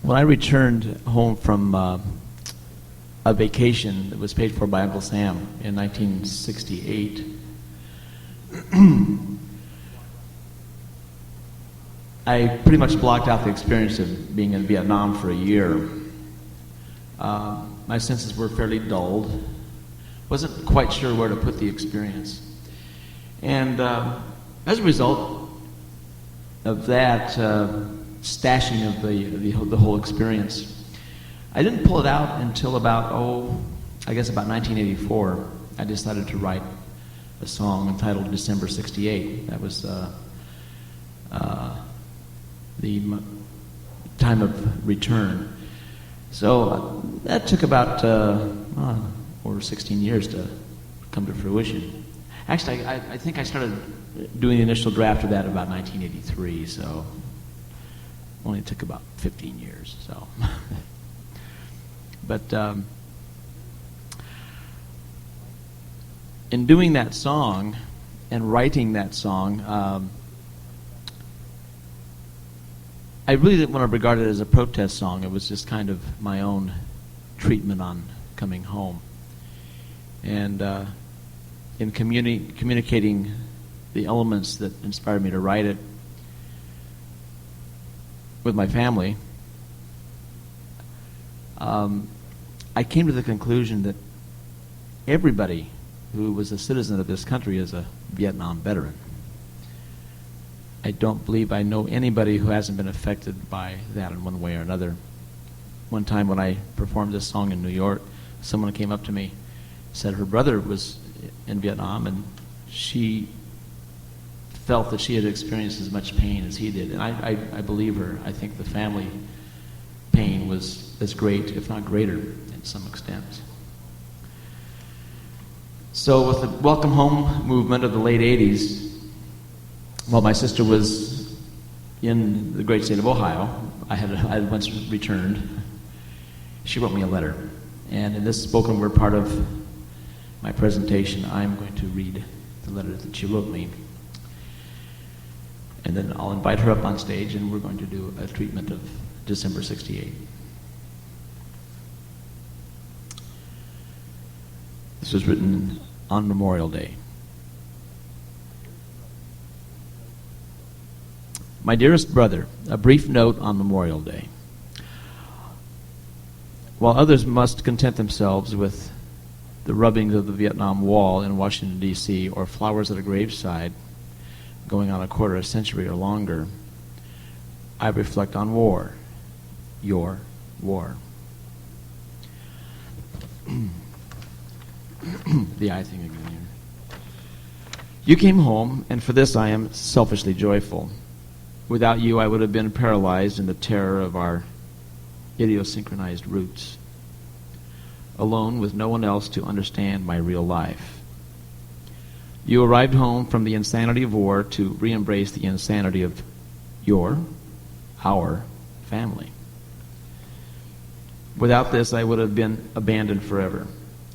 When I returned home from a vacation that was paid for by Uncle Sam in 1968, I pretty much blocked out the experience of being in Vietnam for a year. My senses were fairly dulled. Wasn't quite sure where to put the experience. And as a result of that stashing of the whole experience, I didn't pull it out until about 1984. I decided to write a song entitled December 68. That was the time of return. So that took about over 16 years to come to fruition. Actually, I think I started doing the initial draft of that about 1983, so only took about 15 years. So, but in doing that song and writing that song, I really didn't want to regard it as a protest song. It was just kind of my own treatment on coming home. And in communicating the elements that inspired me to write it with my family, I came to the conclusion that everybody who was a citizen of this country is a Vietnam veteran. I don't believe I know anybody who hasn't been affected by that in one way or another. One time when I performed this song in New York, someone came up to me, said her brother was in Vietnam, and she felt that she had experienced as much pain as he did. And I believe her. I think the family pain was as great, if not greater, in some extent. So with the Welcome Home movement of the late 80s, while my sister was in the great state of Ohio, I had once returned, she wrote me a letter. And in this spoken word part of my presentation, I'm going to read the letter that she wrote me. And then I'll invite her up on stage, and we're going to do a treatment of December 68. This was written on Memorial Day. My dearest brother, a brief note on Memorial Day. While others must content themselves with the rubbings of the Vietnam Wall in Washington, D.C., or flowers at a graveside going on a quarter of a century or longer, I reflect on war, your war. The I thing again here. You came home, and for this I am selfishly joyful. Without you, I would have been paralyzed in the terror of our idiosynchronized roots, alone with no one else to understand my real life. You arrived home from the insanity of war to re-embrace the insanity of our family. Without this, I would have been abandoned forever.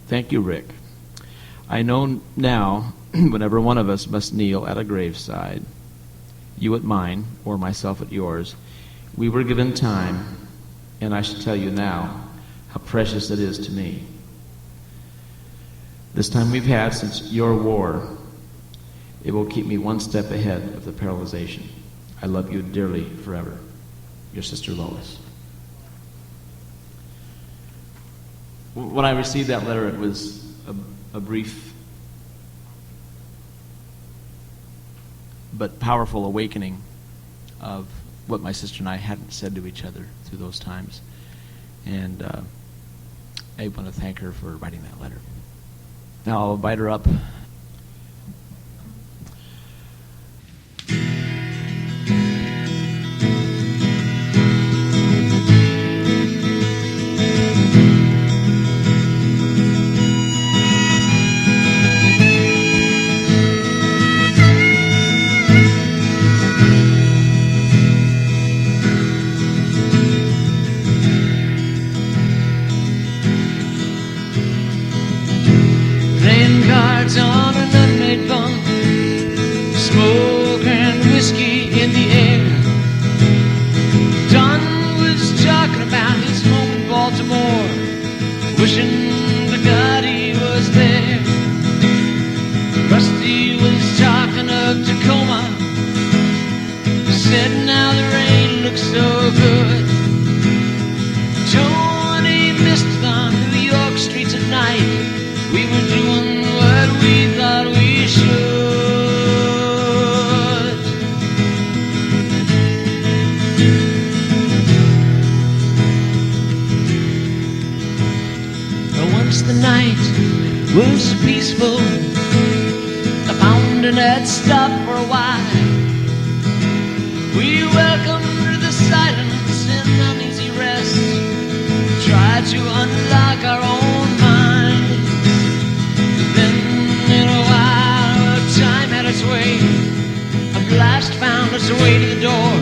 Thank you, Rick. I know now, whenever one of us must kneel at a graveside, you at mine, or myself at yours, we were given time, and I should tell you now how precious it is to me. This time we've had since your war, it will keep me one step ahead of the paralyzation. I love you dearly forever. Your sister Lois. When I received that letter, it was a brief but powerful awakening of what my sister and I hadn't said to each other through those times. And I want to thank her for writing that letter. Now I'll invite her up. Cards on to unlock our own minds. Then in a while, time had its way. A blast found its way to the door.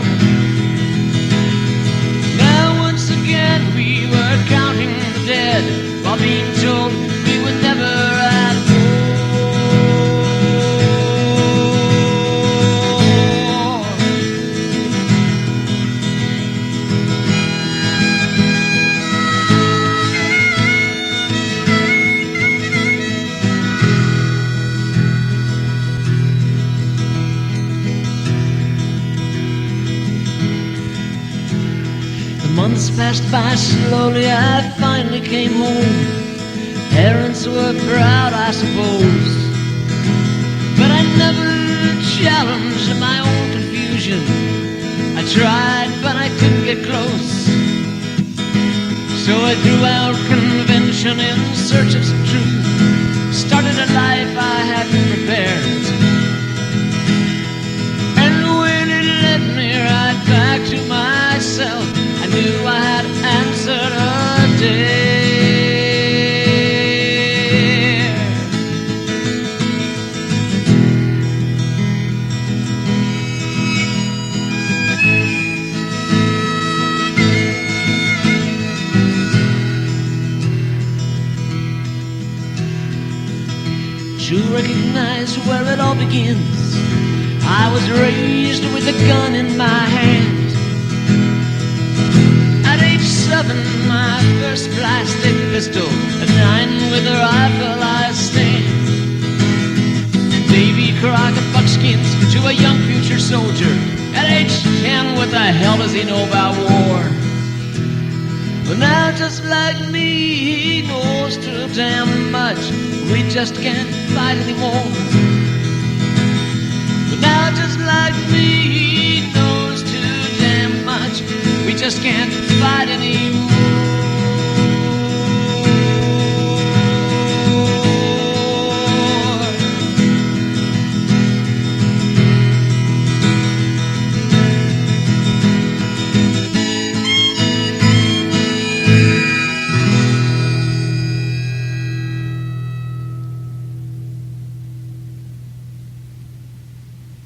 Now once again we were counting the dead, while being told we were never at war. Months passed by slowly, I finally came home. Parents were proud, I suppose, but I never challenged my own confusion. I tried, but I couldn't get close. So I threw out convention in search of some truth. Started a life I hadn't prepared, and when it led me right back to myself, I knew I had answered a dare. To recognize where it all begins, I was raised with a gun in my hand. At age 7, my first plastic pistol. At 9, with a rifle I stand. Davy Crockett buckskins to a young future soldier. At age 10, what the hell does he know about war? But now just like me, he knows too damn much. We just can't fight anymore. But now just like me, he knows too damn much. We just can't fight anymore.